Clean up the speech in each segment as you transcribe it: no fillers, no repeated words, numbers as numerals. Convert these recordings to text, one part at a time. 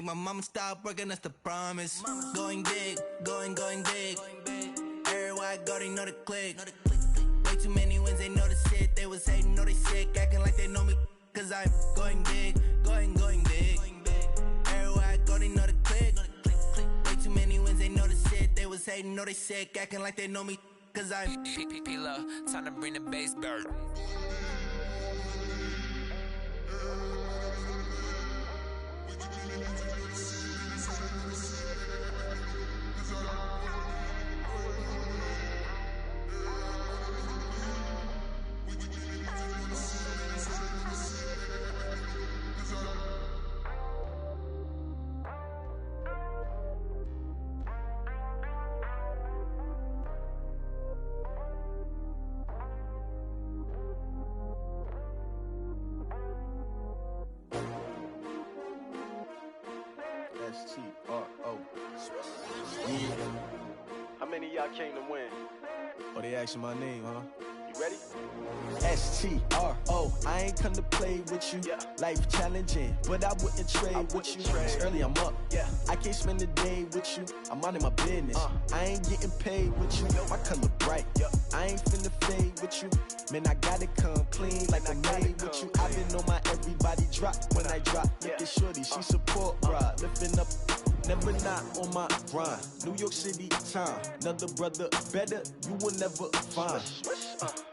make my mama stop working, that's the promise. Going big, going big. Everywhere I go, they know the click. Way too many wins, they know the shit. They was hating, know they sick, acting like they know me. Cause I'm going big, going big. Everywhere I go, they know the click. Way too many wins, they know the shit. They was hating, know they sick, acting like they know me. Cause I'm P-P-P-Love, time to bring the bass bird. S-T-R-O. Yeah. How many of y'all came to win? Oh, they asking my name, huh? You ready? S-T-R-O. I ain't come to play with you. Yeah. Life challenging, but I wouldn't trade with you. It's early, I'm up. Yeah. I can't spend the day with you. I'm minding my business. I ain't getting paid with you. My color bright. I ain't finna fade with you. Man, I gotta come clean like I'm made with you. I've been on my everybody drop when I drop. Look at shorty, she support ride. Lifting up, never not on my grind. New York City time. Another brother better, you will never find.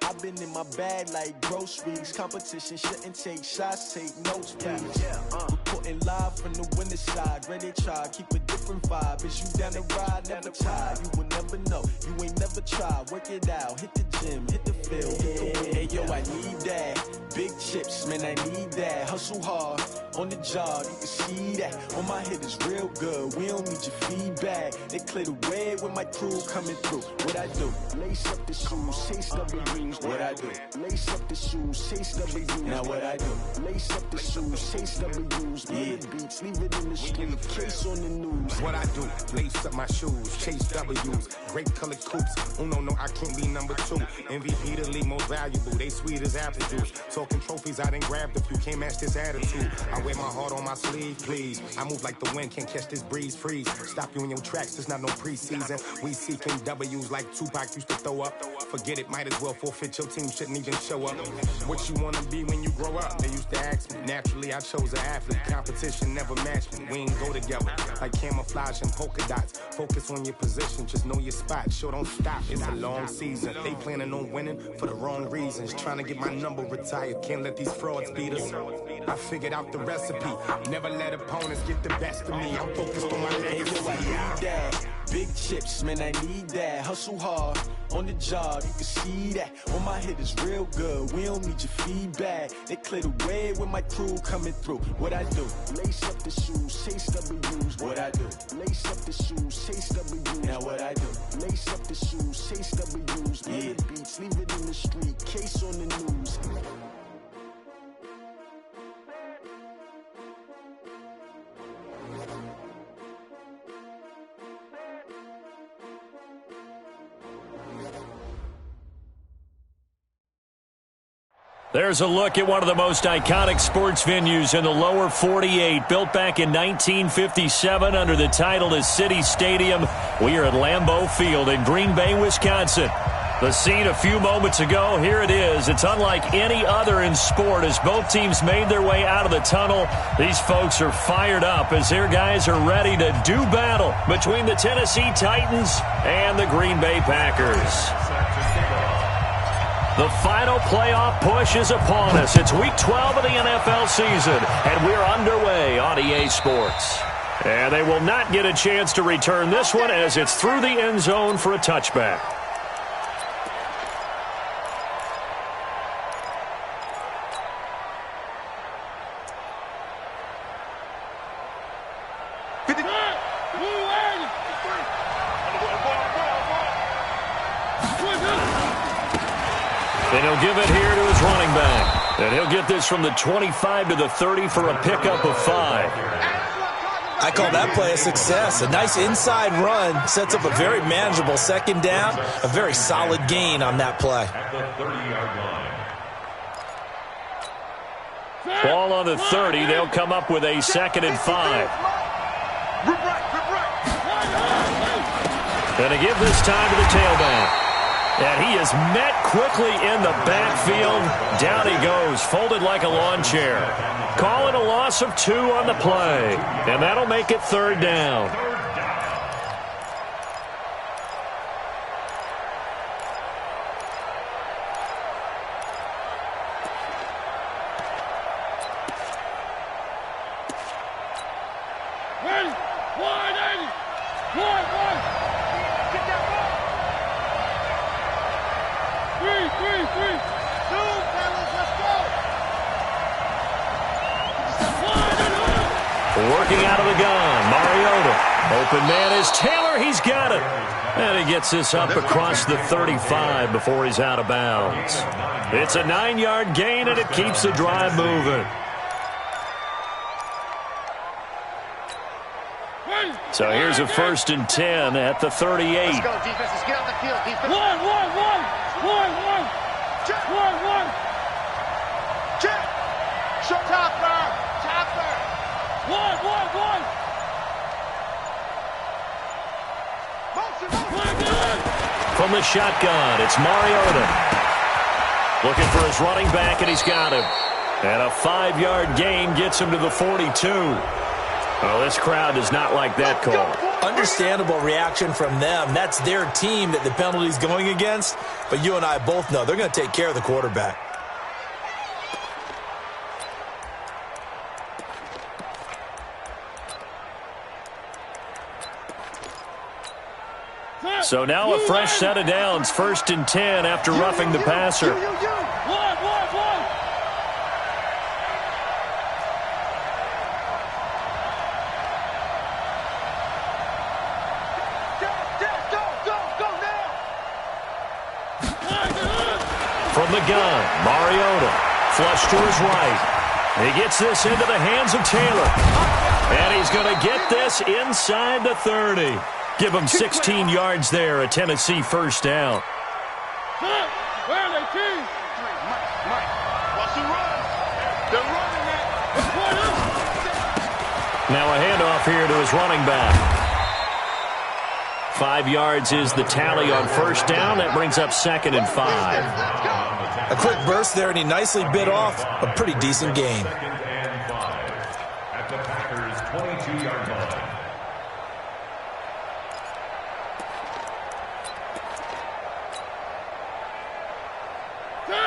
I've been in my bag like groceries. Competition shouldn't take shots, take notes, please. Reporting live from the winter side. Ready to try, keep a different vibe. Is you down the ride, never tired. You will never know, you ain't never tried. Work it out, hit the gym, hit the field, hit the wind. Hey yo, I need that. Big chips, man, I need that. Hustle hard, on the job, you can see that. On my head is real good, we don't need your feedback. They clear the way with my crew coming through. What I do? Lace up the shoes, chase W's. What I do? Lace up the shoes, chase W's. Now what I do? Lace up the shoes, chase W's. Yeah. Beats, leave it in the street, case on the news. What I do? Lace up my shoes, chase W's. Great colored coops. Oh no, I can't be number 2. MVP the league most valuable. They sweet as apple juice. Talking trophies, I done grabbed a few. Can't match this attitude. I wear my heart on my sleeve, please. I move like the wind, can't catch this breeze, freeze. Stop you in your tracks, there's not no preseason. We seeking W's like Tupac used to throw up. Forget it, might as well forfeit. Your team shouldn't even show up. What you wanna be when you grow up? They used to ask me. Naturally, I chose an athlete. Competition never matched me. We ain't go together like camouflage and polka dots. Focus on your position, just know your spot. Sure, don't stop. It's a long season. They planning on winning for the wrong reasons. Trying to get my number retired. Can't let these frauds beat us. I figured out the recipe. Never let opponents get the best of me. I'm focused on my legacy. I need that. Big chips, man, I need that. Hustle hard, on the job, you can see that. On my head is real good, we don't need your feedback. They clear the way with my crew coming through. What I do? Lace up the shoes, chase W's. What I do? Lace up the shoes, chase W's. Now what I do? Lace up the shoes, chase W's. Yeah. Beats, leave it in the street, case on the news. There's a look at one of the most iconic sports venues in the lower 48. Built back in 1957 under the title of City Stadium. We are at Lambeau Field in Green Bay, Wisconsin. The scene a few moments ago, here it is. It's unlike any other in sport as both teams made their way out of the tunnel. These folks are fired up as their guys are ready to do battle between the Tennessee Titans and the Green Bay Packers. The final playoff push is upon us. It's Week 12 of the NFL season, and we're underway on EA Sports. And they will not get a chance to return this one as it's through the end zone for a touchback. And he'll give it here to his running back. And he'll get this from the 25 to the 30 for a pickup of 5. I call that play a success. A nice inside run sets up a very manageable second down. A very solid gain on that play. Ball on the 30. They'll come up with a 2nd and 5. And to give this time to the tailback. And he is met quickly in the backfield. Down he goes, folded like a lawn chair. Calling a loss of 2 on the play. And that'll make it 3rd down. Working out of the gun, Mariota. Open man is Taylor. He's got it. And he gets this up across the 35 before he's out of bounds. It's a 9-yard gain, and it keeps the drive moving. So here's a 1st and 10 at the 38. Let's go, defenses. Get on the field. Defense. One. Check. Show Topper. One. From the shotgun, it's Mariota. Looking for his running back, and he's got him. And a 5-yard gain gets him to the 42. Oh, this crowd does not like that call. Understandable reaction from them. That's their team that the penalty's going against. But you and I both know they're going to take care of the quarterback. So now a fresh set of downs, 1st and 10 after roughing the passer. From the gun, Mariota, flush to his right. He gets this into the hands of Taylor. And he's going to get this inside the 30. Give him 16 yards there, a Tennessee 1st down. Now a handoff here to his running back. 5 yards is the tally on 1st down. That brings up 2nd and 5. A quick burst there, and he nicely bit off a pretty decent gain. At the Packers' 22-yard line.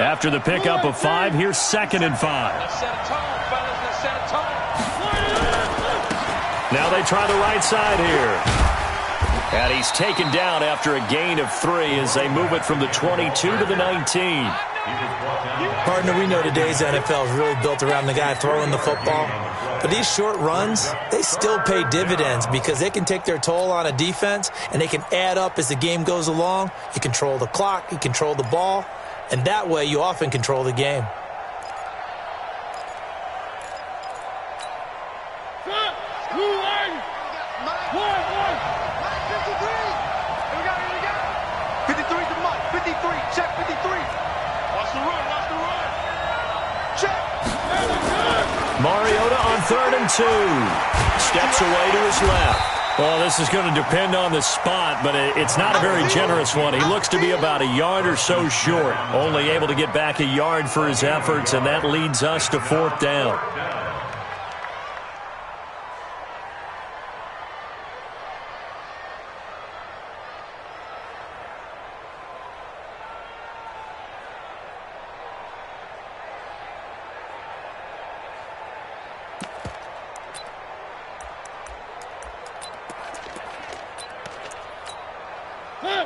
After the pickup of 5, here's 2nd and 5. Let's set a tone, fellas. Let's set a tone. Now they try the right side here. And he's taken down after a gain of 3 as they move it from the 22 to the 19. Partner, we know today's NFL is really built around the guy throwing the football. But these short runs, they still pay dividends because they can take their toll on a defense, and they can add up as the game goes along. You control the clock, you control the ball, and that way you often control the game. Mariota on 3rd and 2. Steps away to his left. Well, this is going to depend on the spot, but it's not a very generous one. He looks to be about a yard or so short. Only able to get back a yard for his efforts, and that leads us to 4th down.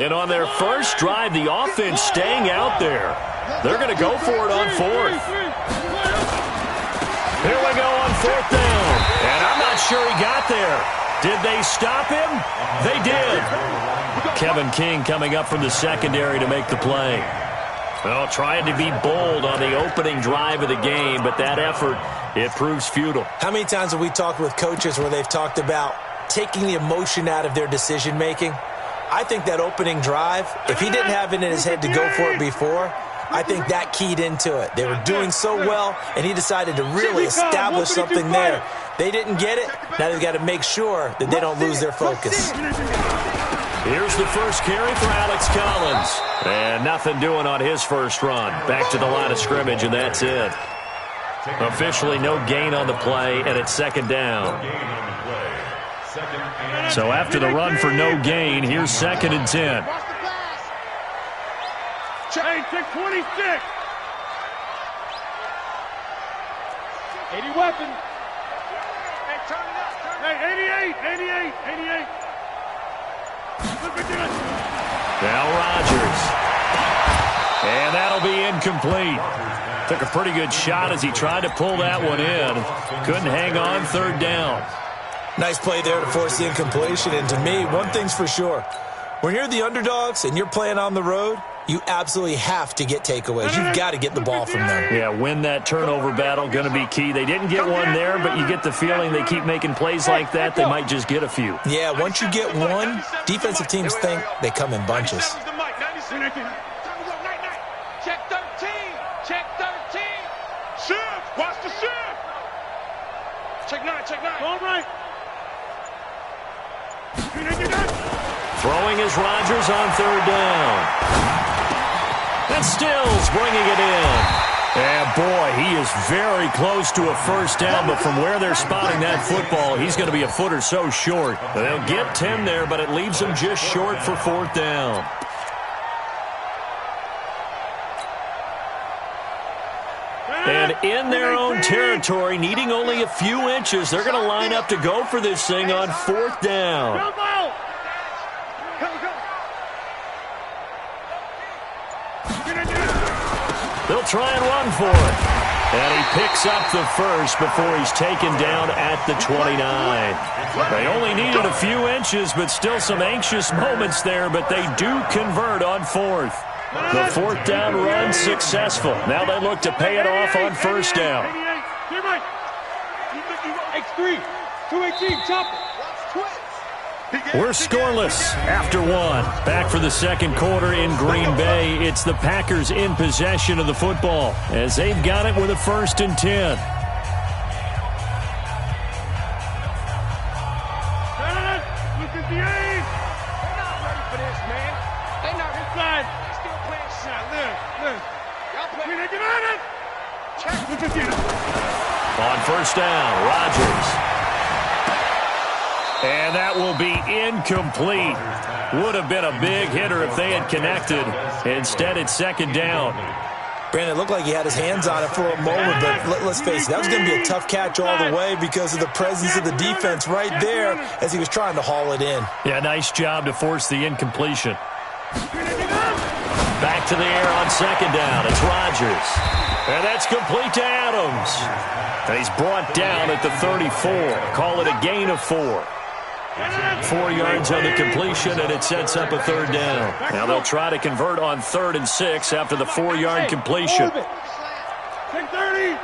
And on their first drive, the offense staying out there. They're going to go for it on 4th. Here we go on 4th down. And I'm not sure he got there. Did they stop him? They did. Kevin King coming up from the secondary to make the play. Well, trying to be bold on the opening drive of the game, but that effort, it proves futile. How many times have we talked with coaches where they've talked about taking the emotion out of their decision-making? I think that opening drive, if he didn't have it in his head to go for it before, I think that keyed into it. They were doing so well, and he decided to really establish something there. They didn't get it. Now they've got to make sure that they don't lose their focus. Here's the first carry for Alex Collins. And nothing doing on his first run. Back to the line of scrimmage, and that's it. Officially no gain on the play, and it's second down. So after the run for no gain, here's 2nd and 10. Hey, 626. 80 weapon. Hey, turn it up. Hey, 88. Now Rodgers. And that'll be incomplete. Took a pretty good shot as he tried to pull that one in. Couldn't hang on, 3rd down. Nice play there to force the incompletion. And to me, one thing's for sure. When you're the underdogs and you're playing on the road, you absolutely have to get takeaways. You've got to get the ball from them. Yeah, win that turnover battle, going to be key. They didn't get one there, but you get the feeling they keep making plays like that, they might just get a few. Yeah, once you get one, defensive teams think they come in bunches. Check 13. Shift. Watch the shift. Check 9. All right. Throwing is Rodgers on 3rd down. And Stills bringing it in. And boy, he is very close to a first down, but from where they're spotting that football, he's going to be a foot or so short. They'll get 10 there, but it leaves them just short for 4th down. And in their own territory, needing only a few inches, they're going to line up to go for this thing on 4th down. They'll try and run for it. And he picks up the first before he's taken down at the 29. They only needed a few inches, but still some anxious moments there, but they do convert on 4th. The 4th down run successful. Now they look to pay it off on 1st down. X3, 218, chopper. We're scoreless after 1. Back for the 2nd quarter in Green Bay. It's the Packers in possession of the football as they've got it with a 1st and 10. On 1st down, Rodgers. And that will be incomplete. Would have been a big hitter if they had connected. Instead, it's 2nd down. Brandon, it looked like he had his hands on it for a moment, but let's face it, that was going to be a tough catch all the way because of the presence of the defense right there as he was trying to haul it in. Yeah, nice job to force the incompletion. Back to the air on 2nd down. It's Rodgers. And that's complete to Adams. And he's brought down at the 34. Call it a gain of 4. 4 yards on the completion, and it sets up a 3rd down. Now they'll try to convert on 3rd and 6 after the 4-yard completion. 10-30.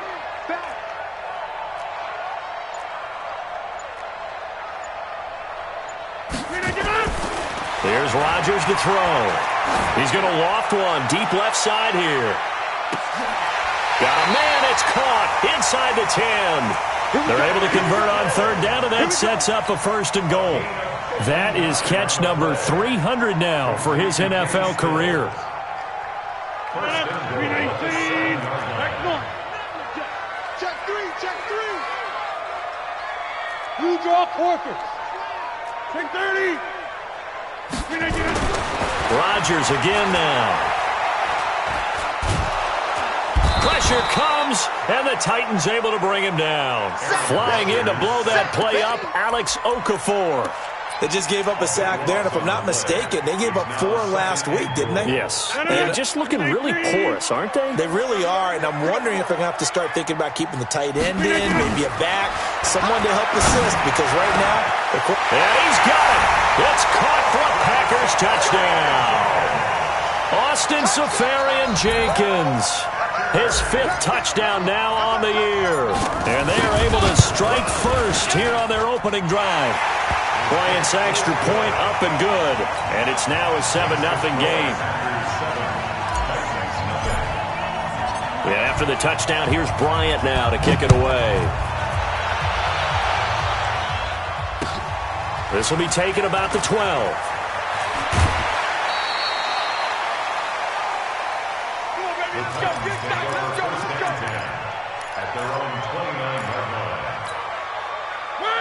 Here's Rodgers to throw. He's going to loft one deep left side here. Got a man, it's caught inside the 10. They're able to convert on 3rd down, and that sets up a 1st and goal. That is catch number 300 now for his NFL career. Check 3. You draw Corker. 10-30. Rodgers again now. Pressure comes, and the Titans able to bring him down. Flying in to blow that play up, Alex Okafor. They just gave up a sack there, and if I'm not mistaken, they gave up 4 last week, didn't they? Yes. And they're just looking really porous, aren't they? They really are, and I'm wondering if they're going to have to start thinking about keeping the tight end in, maybe a back, someone to help assist, because right now... And he's got it. It's caught for a Packers touchdown. Austin Seferian-Jenkins. His 5th touchdown now on the year. And they are able to strike first here on their opening drive. Bryant's extra point up and good. And it's now a 7-0 game. Yeah, after the touchdown, here's Bryant now to kick it away. This will be taken about the 12.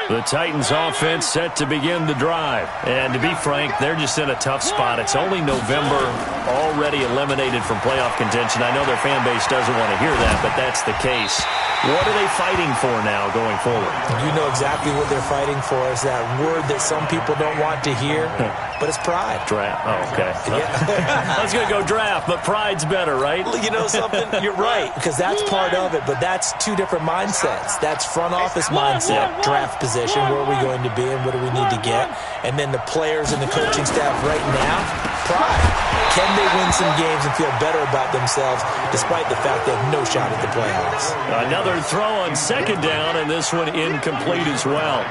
The Titans offense set to begin the drive. And to be frank, they're just in a tough spot. It's only November, already eliminated from playoff contention. I know their fan base doesn't want to hear that, but that's the case. What are they fighting for now going forward? You know exactly what they're fighting for. Is that word that some people don't want to hear, but it's pride. Draft. Oh, okay. Yeah. I was going to go draft, but pride's better, right? You know something? You're right, because that's part of it, but that's two different mindsets. That's front office mindset, draft position, where are we going to be and what do we need to get? And then the players and the coaching staff right now, pride. Can they win some games and feel better about themselves despite the fact they have no shot at the playoffs? Another throw on second down, and this one incomplete as well.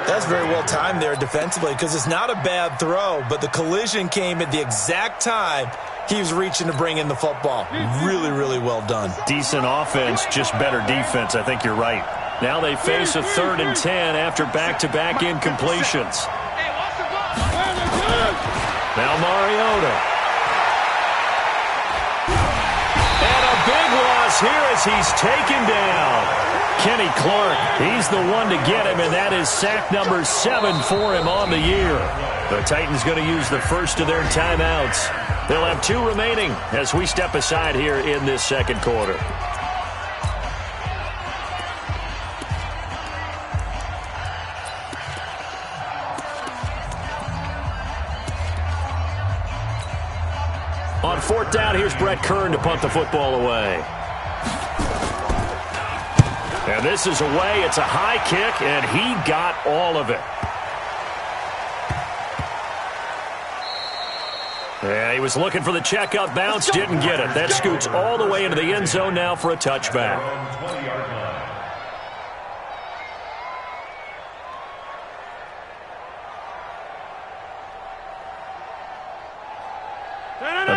That's very well timed there defensively because it's not a bad throw, but the collision came at the exact time he was reaching to bring in the football. Really, really well done. Decent offense, just better defense. I think you're right. Now they face a 3rd and 10 after back-to-back incompletions. Now Mariota. And a big loss here as he's taken down. Kenny Clark, he's the one to get him, and that is sack number 7 for him on the year. The Titans going to use the first of their timeouts. They'll have 2 remaining as we step aside here in this second quarter. On 4th down, here's Brett Kern to punt the football away. And this is away. It's a high kick, and he got all of it. Yeah, he was looking for the checkup bounce, didn't get it. That scoots all the way into the end zone now for a touchback.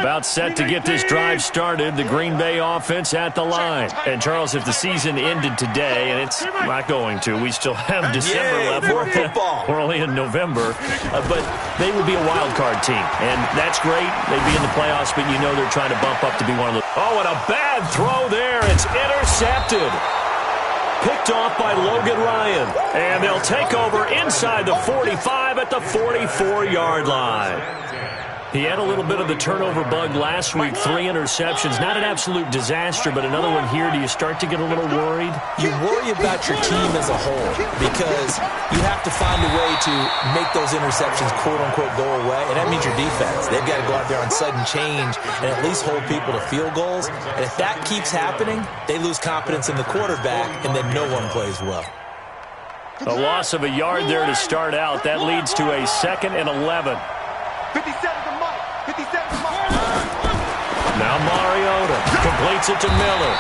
About set to get this drive started, the Green Bay offense at the line. And, Charles, if the season ended today, and it's not going to, we still have December left. We're only in November. But they would be a wild card team. And that's great. They'd be in the playoffs, but you know they're trying to bump up to be one of the... Oh, and a bad throw there. It's intercepted. Picked off by Logan Ryan. And they'll take over inside the 45 at the 44-yard line. He had a little bit of the turnover bug last week, 3 interceptions. Not an absolute disaster, but another one here. Do you start to get a little worried? You worry about your team as a whole because you have to find a way to make those interceptions, quote-unquote, go away, and that means your defense. They've got to go out there on sudden change and at least hold people to field goals. And if that keeps happening, they lose confidence in the quarterback, and then no one plays well. A loss of a yard there to start out. That leads to a 2nd and 11. 57 to Mike. 57 to Mike. Now Mariota completes it to Miller.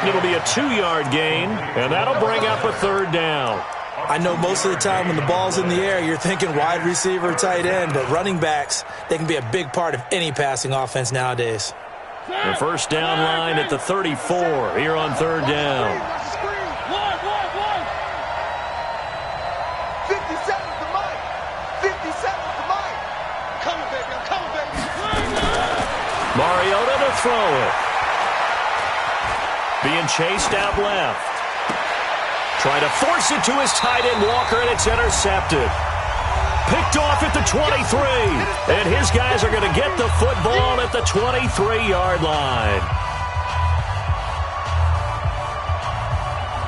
It'll be a 2-yard gain, and that'll bring up a 3rd down. I know most of the time when the ball's in the air, you're thinking wide receiver, tight end, but running backs, they can be a big part of any passing offense nowadays. The first down line at the 34 here on 3rd down. Mariota to throw it. Being chased out left. Trying to force it to his tight end, Walker, and it's intercepted. Picked off at the 23. And his guys are going to get the football at the 23-yard line.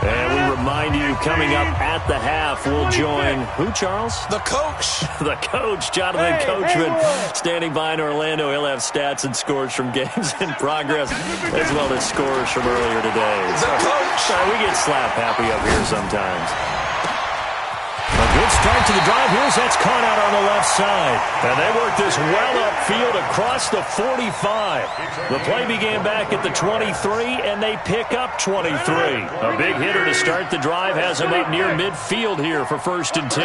And we remind you, coming up at the half, we'll join, who, Charles? The coach. The coach, Jonathan Coachman, standing by in Orlando. He'll have stats and scores from games in progress, as well as scores from earlier today. The coach. Sorry, we get slap happy up here sometimes. A good start to the drive. Here's that's caught out on the left side. And they work this well upfield across the 45. The play began back at the 23, and they pick up 23. A big hitter to start the drive has him up near midfield here for 1st and 10.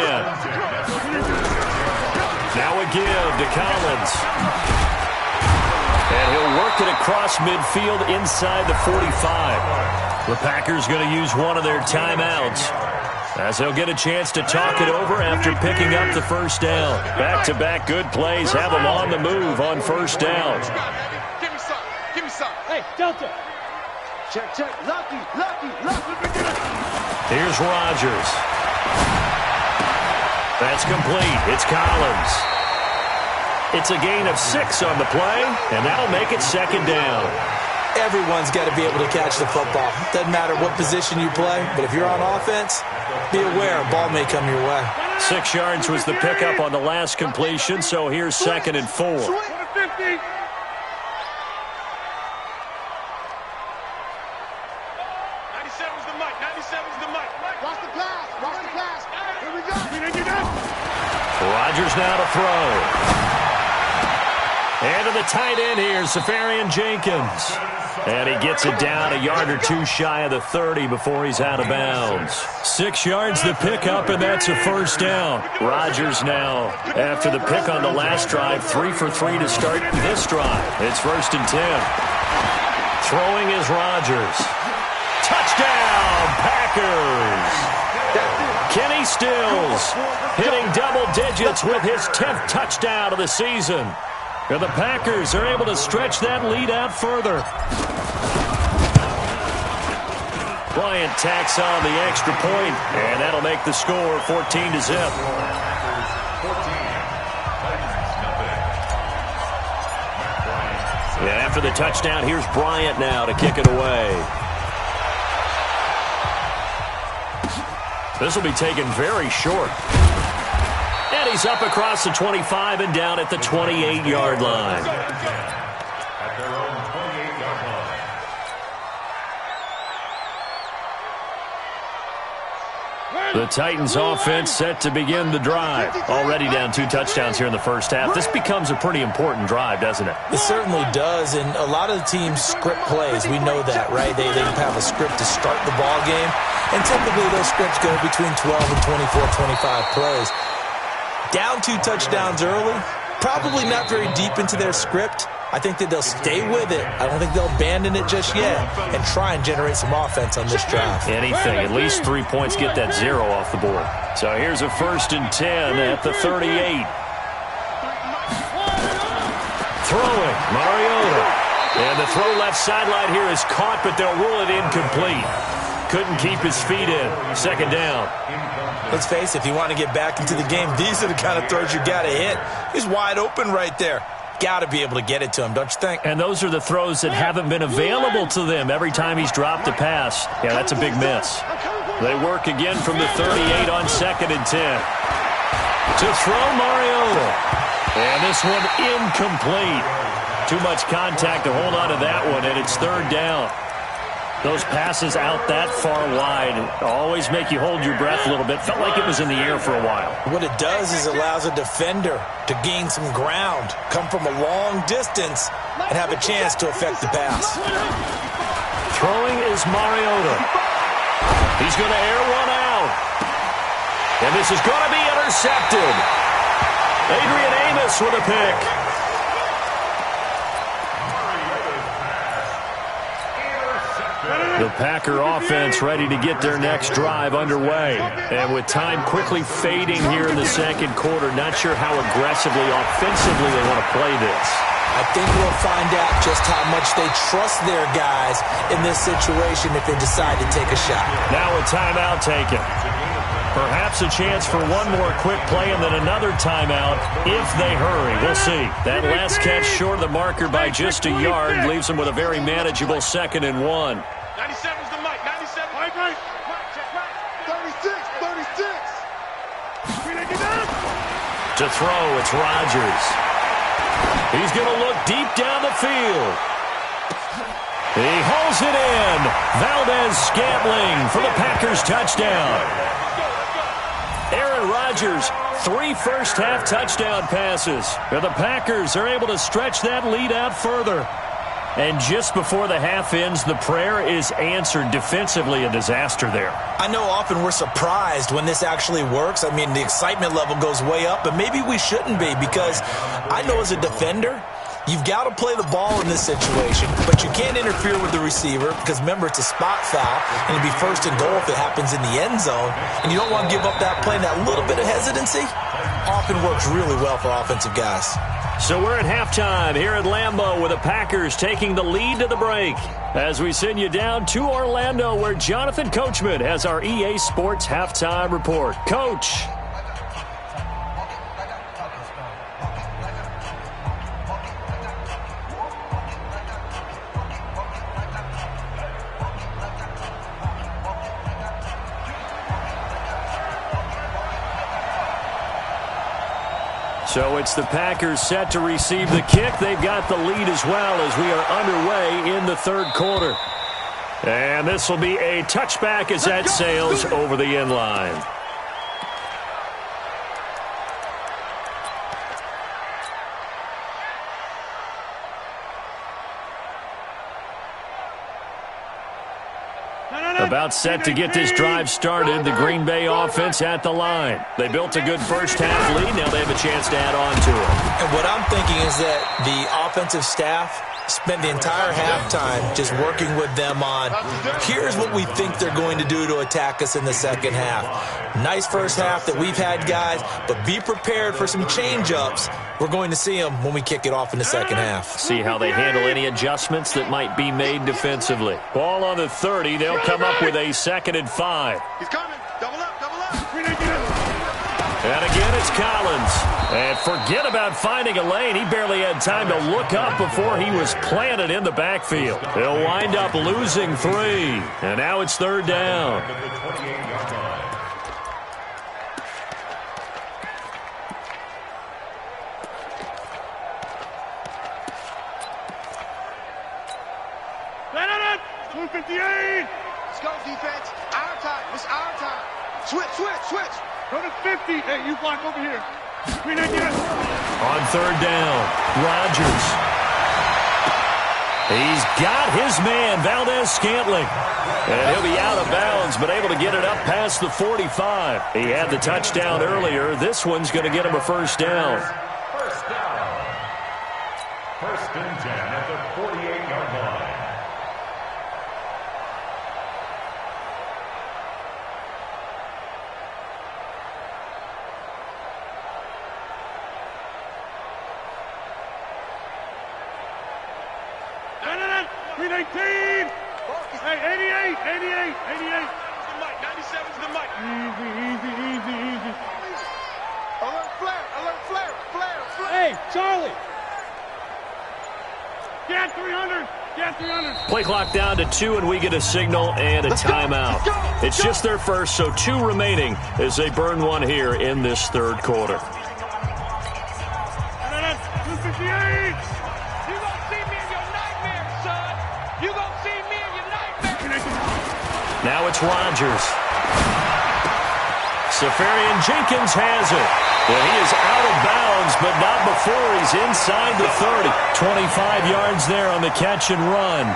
Now a give to Collins. And he'll work it across midfield inside the 45. The Packers going to use one of their timeouts, as they'll get a chance to talk it over after picking up the 1st down. Back-to-back good plays have them on the move on 1st down. Give me some. Give me some. Hey, Delta. Check, check. Lucky. Here's Rodgers. That's complete. It's Collins. It's a gain of 6 on the play, and that'll make it second down. Everyone's got to be able to catch the football. Doesn't matter what position you play, but if you're on offense, be aware a ball may come your way. 6 yards was the pickup on the last completion, so here's 2nd and 4. 97's the mic. 97's the mic. Watch the pass. Watch the pass. Here we go. Rodgers now to throw. And to the tight end here, Safarian Jenkins. And he gets it down a yard or 2 shy of the 30 before he's out of bounds. 6 yards the pickup, and that's a first down. Rodgers now, after the pick on the last drive, 3 for 3 to start this drive. It's 1st and 10. Throwing is Rodgers. Touchdown, Packers! Kenny Stills hitting double digits with his 10th touchdown of the season. And the Packers are able to stretch that lead out further. Bryant tacks on the extra point, and that'll make the score 14-0. And after the touchdown, here's Bryant now to kick it away. This will be taken very short. And he's up across the 25 and down at the 28-yard line. At their own 28-yard line. The Titans offense set to begin the drive. Already down 2 touchdowns here in the first half. This becomes a pretty important drive, doesn't it? It certainly does, and a lot of the teams script plays. We know that, right? They have a script to start the ball game, and typically those scripts go between 12 and 24, 25 plays. Down 2 touchdowns early, probably not very deep into their script. I think that they'll stay with it. I don't think they'll abandon it just yet and try and generate some offense on this drive. Anything, at least 3 points, get that 0 off the board. So here's a 1st and 10 at the 38. Throwing, Mariota. And the throw left sideline here is caught, but they'll rule it incomplete. Couldn't keep his feet in. 2nd down. Let's face it, if you want to get back into the game, these are the kind of throws you got to hit. He's wide open right there. Got to be able to get it to him, don't you think? And those are the throws that haven't been available to them every time he's dropped a pass. Yeah, that's a big miss. They work again from the 38 on 2nd and 10. To throw Mariota. And this one incomplete. Too much contact to hold on to that one, and it's 3rd down. Those passes out that far wide always make you hold your breath a little bit. Felt like it was in the air for a while. What it does is allows a defender to gain some ground, come from a long distance, and have a chance to affect the pass. Throwing is Mariota. He's going to air one out. And this is going to be intercepted. Adrian Amos with a pick. The Packer offense ready to get their next drive underway. And with time quickly fading here in the 2nd quarter, not sure how aggressively, offensively they want to play this. I think we'll find out just how much they trust their guys in this situation if they decide to take a shot. Now a timeout taken. Perhaps a chance for one more quick play and then another timeout if they hurry. We'll see. That last catch short of the marker by just a yard leaves them with a very manageable 2nd and 1. 97's the mic. 97. 36. To throw, it's Rodgers. He's going to look deep down the field. He hauls it in. Valdez-Scantling for the Packers touchdown. Aaron Rodgers, 3 first-half touchdown passes. And the Packers are able to stretch that lead out further. And just before the half ends, the prayer is answered. Defensively, a disaster there. I know often we're surprised when this actually works. I mean, the excitement level goes way up, but maybe we shouldn't be because I know as a defender, you've got to play the ball in this situation, but you can't interfere with the receiver because, remember, it's a spot foul, and it'd be 1st and goal if it happens in the end zone, and you don't want to give up that play and that little bit of hesitancy. often works really well for offensive guys. So we're at halftime here at Lambeau with the Packers taking the lead to the break. As we send you down to Orlando where Jonathan Coachman has our EA Sports halftime report. Coach. So it's the Packers set to receive the kick. They've got the lead as well as we are underway in the third quarter. And this will be a touchback as that sails over the end line. About set to get this drive started. The Green Bay offense at the line. They built a good first-half lead. Now they have a chance to add on to it. And what I'm thinking is that the offensive staff spent the entire halftime just working with them on, here's what we think they're going to do to attack us in the second half. Nice first half that we've had, guys, but be prepared for some change-ups. We're going to see them when we kick it off in the second half. See how they handle any adjustments that might be made defensively. Ball on the 30. They'll come up with a 2nd and 5. He's coming. Double up, double up. And again, it's Collins. And forget about finding a lane. He barely had time to look up before he was planted in the backfield. They'll wind up losing 3. And now it's 3rd down. Let's go, defense. Our time. It's our time. Switch. Go to 50. Hey, you block over here. On 3rd down, Rodgers. He's got his man, Valdez-Scantling. And he'll be out of bounds, but able to get it up past the 45. He had the touchdown earlier. This one's going to get him a 1st down. First down. 1st and 10 at the 48-yard line. Green 18. Hey, 88. 97's the mic. Easy. Alert flare. Hey, Charlie. Get 300. Play clock down to 2, and we get a signal and a timeout. It's just their first, so 2 remaining as they burn one here in this 3rd quarter. 258. Now it's Rodgers. Safarian Jenkins has it. And he is out of bounds, but not before he's inside the 30. 25 yards there on the catch and run.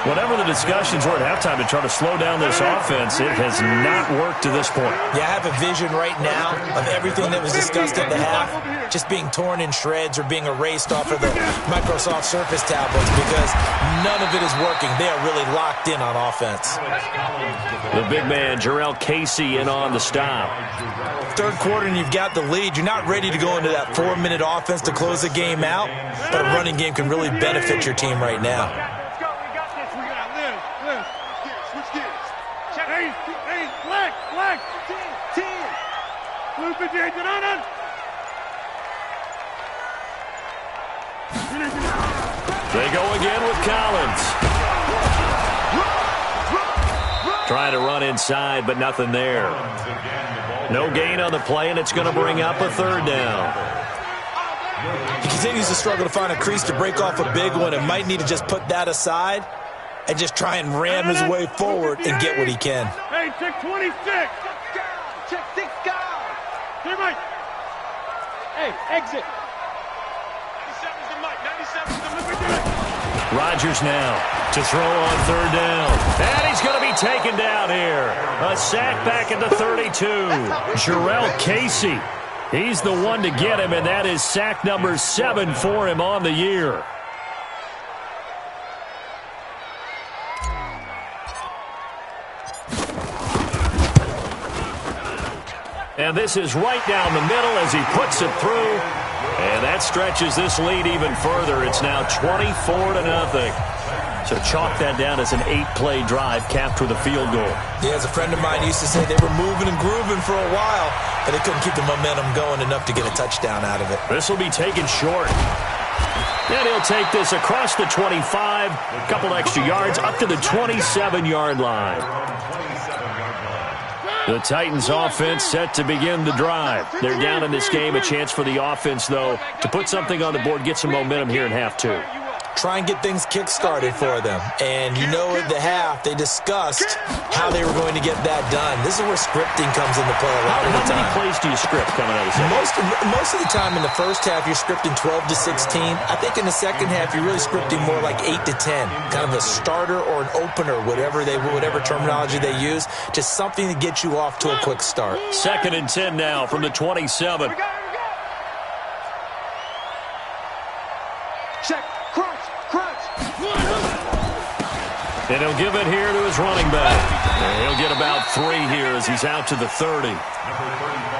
Whatever the discussions were at halftime to try to slow down this offense, it has not worked to this point. Yeah, I have a vision right now of everything that was discussed at the half just being torn in shreds or being erased off of the Microsoft Surface tablets because none of it is working. They are really locked in on offense. The big man, Jarrell Casey, in on the stop. 3rd quarter and you've got the lead. You're not ready to go into that 4-minute offense to close the game out, but a running game can really benefit your team right now. Black. 10. Blue 58. They go again with Collins. Trying to run inside, but nothing there. No gain on the play, and it's going to bring up a 3rd down. He continues to struggle to find a crease to break off a big one and might need to just put that aside and just try and ram his way forward and get what he can. Hey, check 26. Check 6 guys. Hey, Mike. Hey, exit. 97's the mic. 97's the mic. Rodgers now to throw on 3rd down. And he's going to be taken down here. A sack back at the 32. Jarrell Casey. He's the one to get him, and that is sack number 7 for him on the year. And this is right down the middle as he puts it through. And that stretches this lead even further. It's now 24-0. So chalk that down as an 8-play drive capped with a field goal. Yeah, as a friend of mine used to say, they were moving and grooving for a while, but they couldn't keep the momentum going enough to get a touchdown out of it. This will be taken short. And he'll take this across the 25, a couple extra yards, up to the 27-yard line. The Titans offense set to begin the drive. They're down in this game. A chance for the offense, though, to put something on the board, get some momentum here in half two. Try and get things kick-started for them. And you know at the half, they discussed how they were going to get that done. This is where scripting comes into play a lot of the time. How many plays do you script coming out of the second? Most of the time in the first half, you're scripting 12 to 16. I think in the second half, you're really scripting more like 8 to 10. Kind of a starter or an opener, whatever terminology they use. Just something to get you off to a quick start. 2nd and 10 now from the 27. Check. And he'll give it here to his running back. And he'll get about 3 here as he's out to the 30.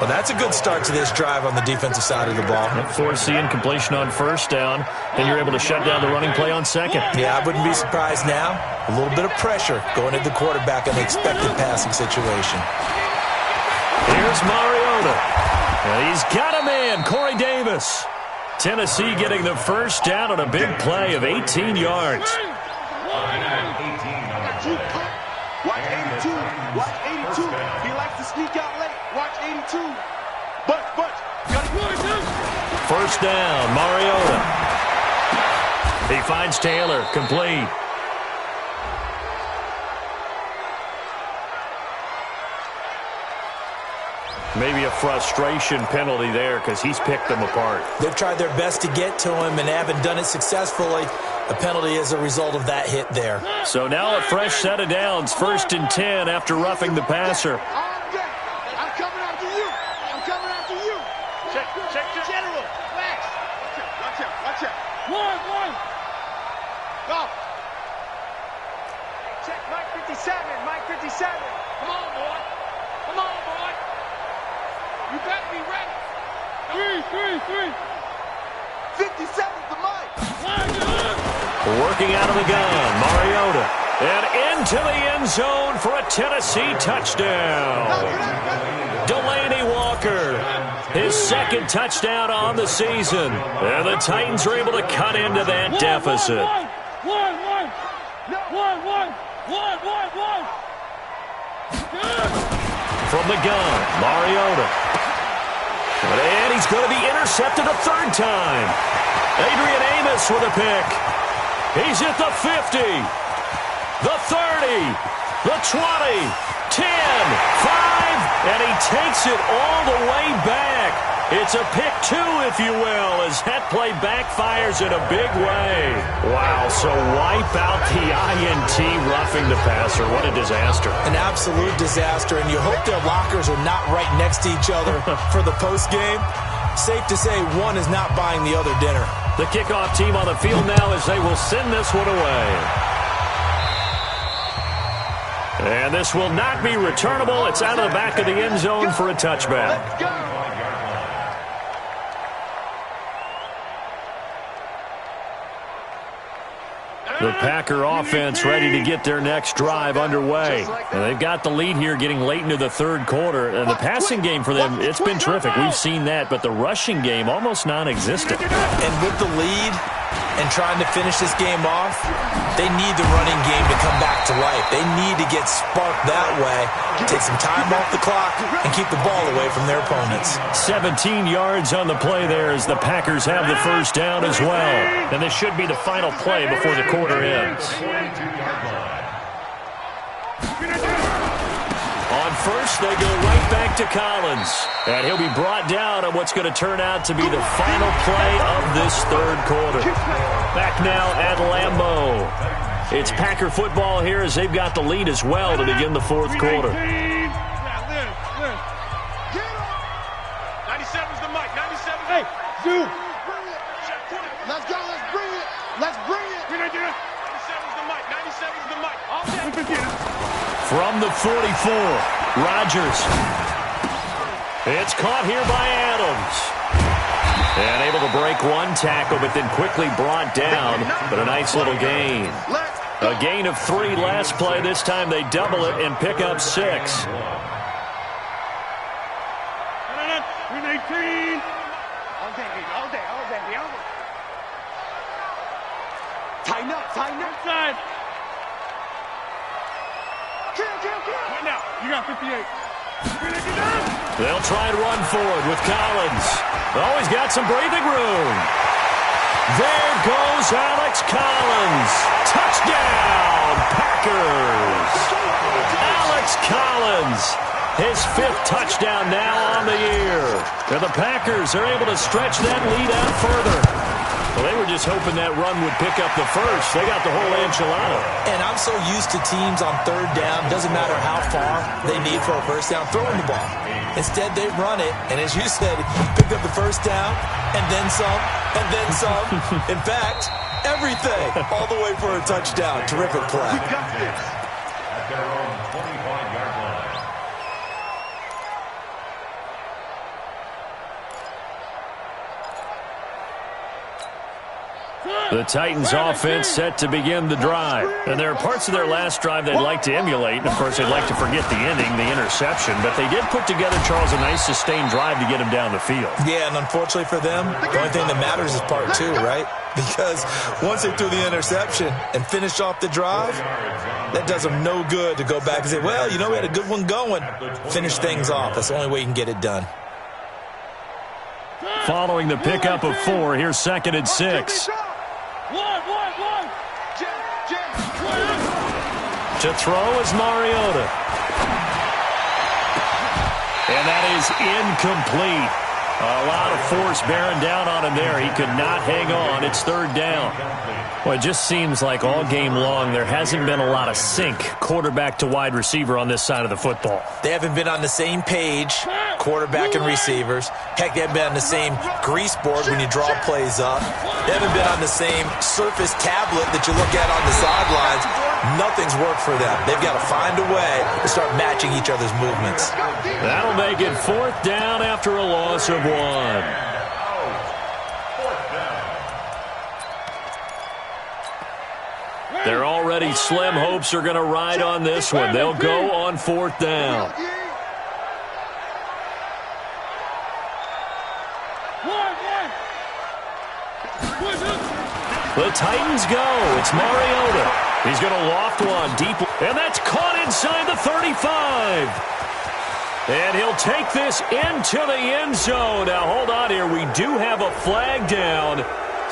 Well, that's a good start to this drive on the defensive side of the ball. Forcing completion on first down. Then you're able to shut down the running play on second. Yeah, I wouldn't be surprised now. A little bit of pressure going at the quarterback in the expected passing situation. Here's Mariota. And he's got a man, Corey Davis. Tennessee getting the first down on a big play of 18 yards. Watch 82. Watch 82. He likes to sneak out late. Watch 82. But. First down, Mariota. He finds Taylor, complete. Maybe a frustration penalty there because he's picked them apart. They've tried their best to get to him and haven't done it successfully. A penalty is a result of that hit there. So now a fresh set of downs. 1st and 10 after roughing the passer. I'm coming after you. I'm coming after you. Check. General. Relax. Watch out. One. Go. Check. Mike 57. Come on, boy. You better be ready. 3. 57's the mic. Working out of the gun, Mariota. And into the end zone for a Tennessee touchdown. Delaney Walker, his 2nd touchdown on the season. And the Titans are able to cut into that deficit. From the gun, Mariota. And he's going to be intercepted a 3rd time. Adrian Amos with a pick. He's at the 50, the 30, the 20, 10, 5, and he takes it all the way back. It's a pick 2, if you will, as that play backfires in a big way. Wow, so wipe out the INT roughing the passer. What a disaster. An absolute disaster, and you hope their lockers are not right next to each other for the postgame. Safe to say one is not buying the other dinner. The kickoff team on the field now as they will send this one away. And this will not be returnable. It's out of the back of the end zone for a touchback. The Packer offense ready to get their next drive underway. And they've got the lead here getting late into the 3rd quarter. And the passing game for them, it's been terrific. We've seen that, but the rushing game almost non-existent. And with the lead and trying to finish this game off, they need the running game to come back to life. They need to get sparked that way, take some time off the clock, and keep the ball away from their opponents. 17 yards on the play there as the Packers have the first down as well. And this should be the final play before the quarter ends. On first, they go right back to Collins. And he'll be brought down on what's going to turn out to be the final play of this 3rd quarter. Back now at Lambeau. It's Packer football here as they've got the lead as well to begin the 4th quarter. 97's the mic. 97. Hey, Zoo. Let's go. Let's bring it. 97's the mic. 97's the mic. All day. From the 44, Rodgers. It's caught here by Adams. And able to break one tackle, but then quickly brought down. But a nice little gain. A gain of 3 last play. This time they double it and pick up 6. 319. All day. Tighten up. Inside. Right now. You got 58. They'll try and run forward with Collins. Oh, he's got some breathing room. There goes Alex Collins. Touchdown, Packers. Alex Collins, his 5th touchdown now on the year. And the Packers are able to stretch that lead out further. Well, they were just hoping that run would pick up the first. They got the whole enchilada. And I'm so used to teams on 3rd down, doesn't matter how far they need for a first down, throwing the ball. Instead, they run it, and as you said, pick up the first down, and then some, and then some. In fact, everything, all the way for a touchdown. Terrific play. At their own 25-yard line. The Titans offense set to begin the drive. And there are parts of their last drive they'd like to emulate. And, of course, they'd like to forget the ending, the interception. But they did put together, Charles, a nice sustained drive to get him down the field. Yeah, and unfortunately for them, the only thing that matters is part 2, right? Because once they threw the interception and finished off the drive, that does them no good to go back and say, well, we had a good one going. Finish things off. That's the only way you can get it done. Following the pickup of 4, here's 2nd and 6. To throw is Mariota. And that is incomplete. A lot of force bearing down on him there. He could not hang on. It's 3rd down. Well, it just seems like all game long there hasn't been a lot of sync quarterback to wide receiver on this side of the football. They haven't been on the same page, quarterback and receivers. Heck, they haven't been on the same grease board when you draw plays up. They haven't been on the same surface tablet that you look at on the sidelines. Nothing's worked for them. They've got to find a way to start matching each other's movements. That'll make it 4th down after a loss of 1. Their already slim hopes are going to ride on this one. They'll go on 4th down. The Titans go. It's Mariota. He's going to loft one deep, and that's caught inside the 35. And he'll take this into the end zone. Now, hold on here. We do have a flag down.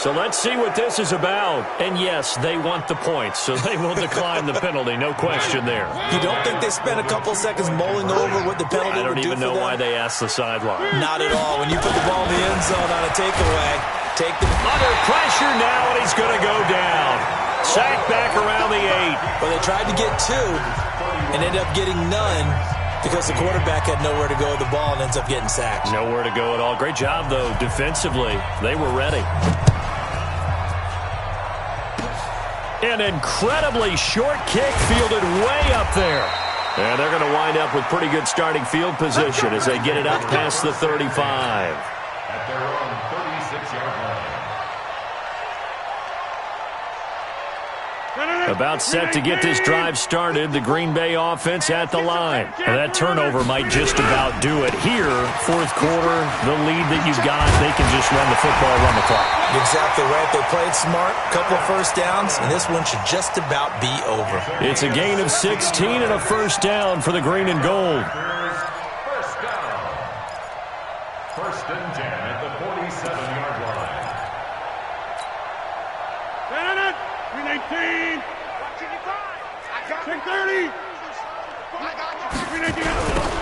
So let's see what this is about. And, yes, they want the points, so they will decline the penalty. No question there. You don't think they spent a couple seconds mulling over what the penalty would do for them? I don't even know why they asked the sideline. Not at all. When you put the ball in the end zone on a takeaway, take the... Under pressure now, and he's going to go down. Sacked back around the 8. Well, they tried to get 2 and ended up getting none because the quarterback had nowhere to go with the ball and ends up getting sacked. Nowhere to go at all. Great job, though, defensively. They were ready. An incredibly short kick fielded way up there. And they're going to wind up with pretty good starting field position as they get it up past the 35. At their own 36-yard line. About set to get this drive started, the Green Bay offense at the line. And that turnover might just about do it. Here, 4th quarter, the lead that you've got, they can just run the football, run the clock. Exactly right. They played smart, couple of first downs, and this one should just about be over. It's a gain of 16 and a first down for the green and gold. First down. 1st and 10 at the 47-yard line. 319. 630.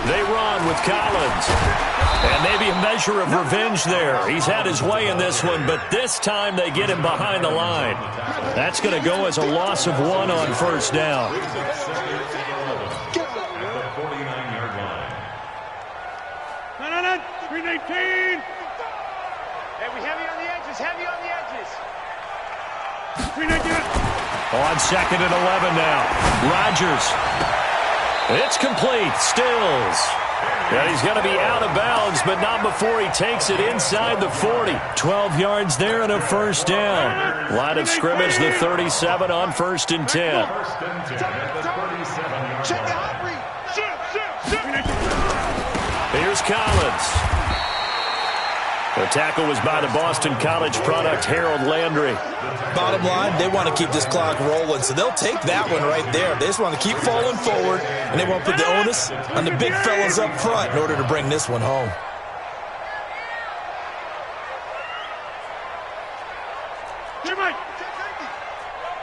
They run with Collins. And maybe a measure of revenge there. He's had his way in this one, but this time they get him behind the line. That's going to go as a loss of 1 on first down. At the 49-yard line. 319. Hey, we heavy on the edges, heavy on the edges. 319. On 2nd and 11 now. Rodgers. It's complete. Stills. And he's going to be out of bounds, but not before he takes it inside the 40. 12 yards there and a first down. Line of scrimmage, the 37 on 1st and 10. Here's Collins. The tackle was by the Boston College product, Harold Landry. Bottom line, they want to keep this clock rolling, so they'll take that one right there. They just want to keep falling forward, and they want to put the onus on the big fellas up front in order to bring this one home.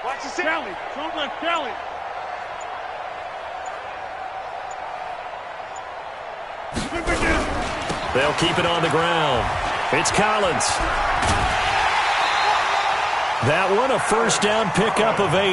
Watch the Kelly. Don't let Kelly. They'll keep it on the ground. It's Collins. That one, a first down pickup of 8.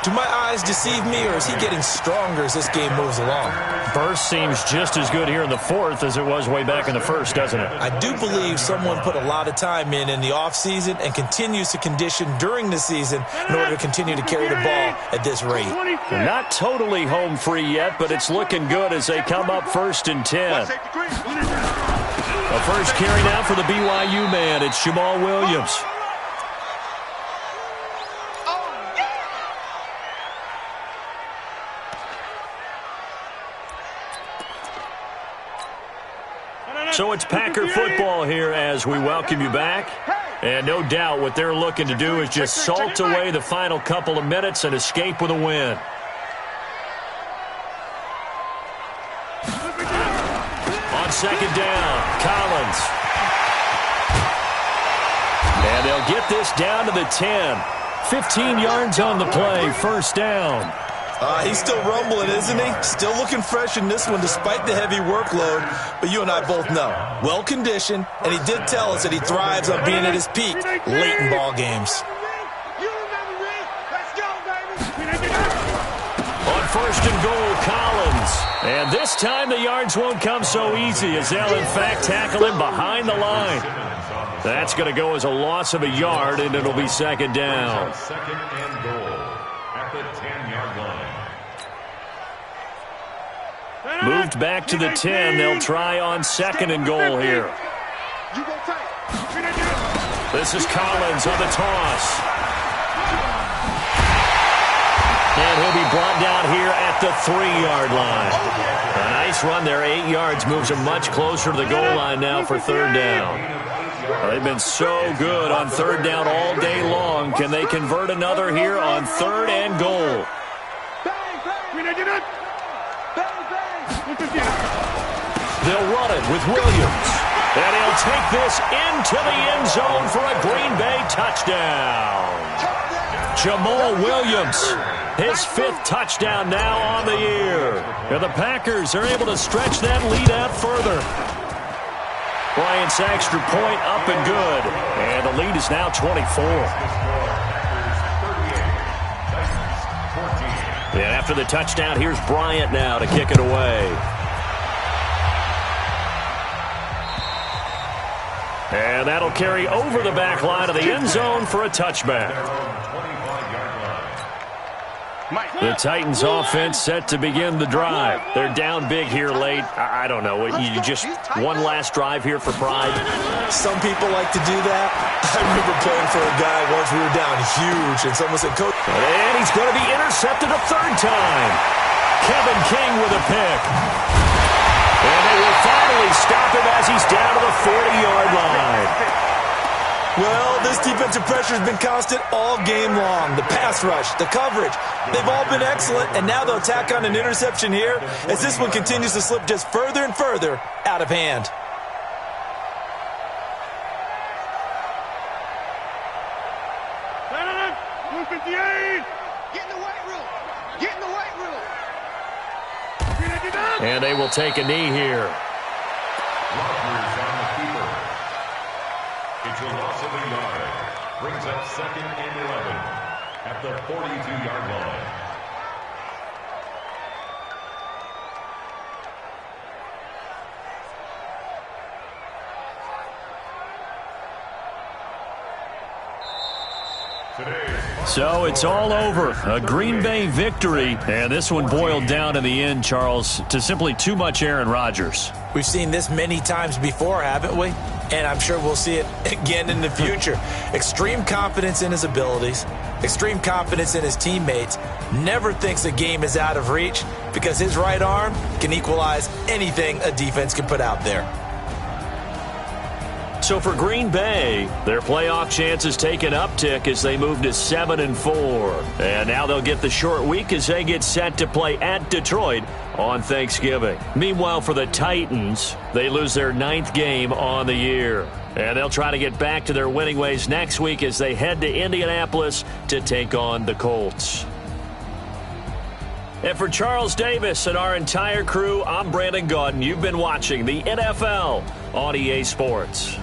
Do my eyes deceive me, or is he getting stronger as this game moves along? Burst seems just as good here in the 4th as it was way back in the 1st, doesn't it? I do believe someone put a lot of time in the offseason and continues to condition during the season in order to continue to carry the ball at this rate. They're not totally home free yet, but it's looking good as they come up 1st and 10. A first carry now for the BYU man. It's Jamal Williams. So it's Packer football here as we welcome you back. And no doubt what they're looking to do is just salt away the final couple of minutes and escape with a win. On second down, Collins. And they'll get this down to the 10. 15 yards on the play, first down. He's still rumbling, isn't he? Still looking fresh in this one despite the heavy workload. But you and I both know, well-conditioned, and he did tell us that he thrives on being at his peak late in ball games. On 1st and goal, Collins. And this time the yards won't come so easy as they'll, in fact, tackle him behind the line. That's going to go as a loss of a yard, and it'll be second down. Second and goal at the 10-yard line. Moved back to the 10. They'll try on 2nd and goal here. This is Collins on the toss. And he'll be brought down here at the 3-yard line. A nice run there, 8 yards, moves him much closer to the goal line now for 3rd down. They've been so good on 3rd down all day long. Can they convert another here on 3rd and goal? They'll run it with Williams. And he'll take this into the end zone for a Green Bay touchdown. Jamal Williams, his 5th touchdown now on the year. And the Packers are able to stretch that lead out further. Bryant's extra point up and good. And the lead is now 24. And after the touchdown, here's Bryant now to kick it away. And that'll carry over the back line of the end zone for a touchback. The Titans offense set to begin the drive. They're down big here late. I don't know. You just one last drive here for pride? Some people like to do that. I remember playing for a guy once we were down huge, and someone said, Coach. And he's going to be intercepted a 3rd time. Kevin King with a pick. And they will finally stop him as he's down to the 40-yard line. Well, this defensive pressure has been constant all game long. The pass rush, the coverage, they've all been excellent, and now they'll tack on an interception here as this one continues to slip just further and further out of hand. And they will take a knee here. It's a loss of a yard. Brings up 2nd and 11 at the 42-yard line. Today's So it's all over. A Green Bay victory. And this one boiled down in the end, Charles, to simply too much Aaron Rodgers. We've seen this many times before, haven't we? And I'm sure we'll see it again in the future. Extreme confidence in his abilities, extreme confidence in his teammates, never thinks a game is out of reach because his right arm can equalize anything a defense can put out there. So for Green Bay, their playoff chances take an uptick as they move to 7-4. And now they'll get the short week as they get set to play at Detroit on Thanksgiving. Meanwhile, for the Titans, they lose their 9th game on the year. And they'll try to get back to their winning ways next week as they head to Indianapolis to take on the Colts. And for Charles Davis and our entire crew, I'm Brandon Gaudin. You've been watching the NFL on EA Sports.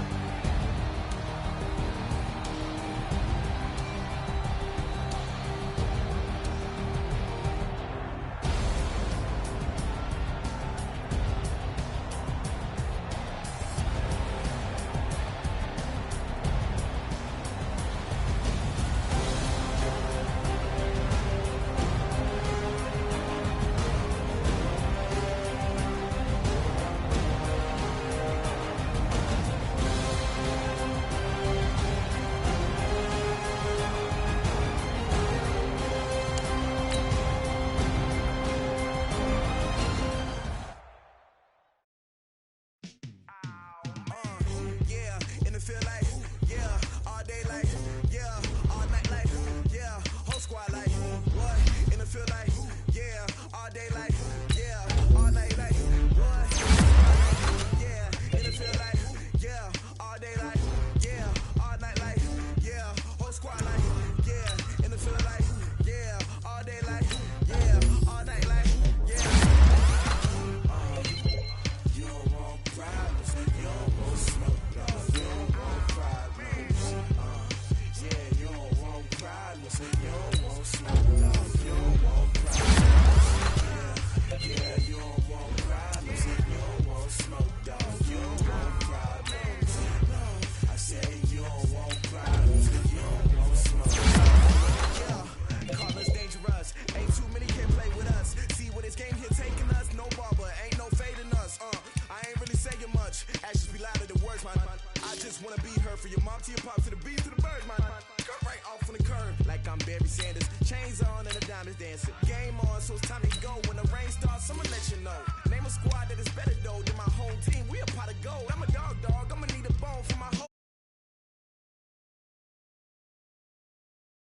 Chains on and the diamonds dancing. Game on, so it's time to go. When the rain starts, I'ma let you know. Name a squad that is better though than my home team. We a pot of gold. I'm a dog. I'ma need a bone for my whole.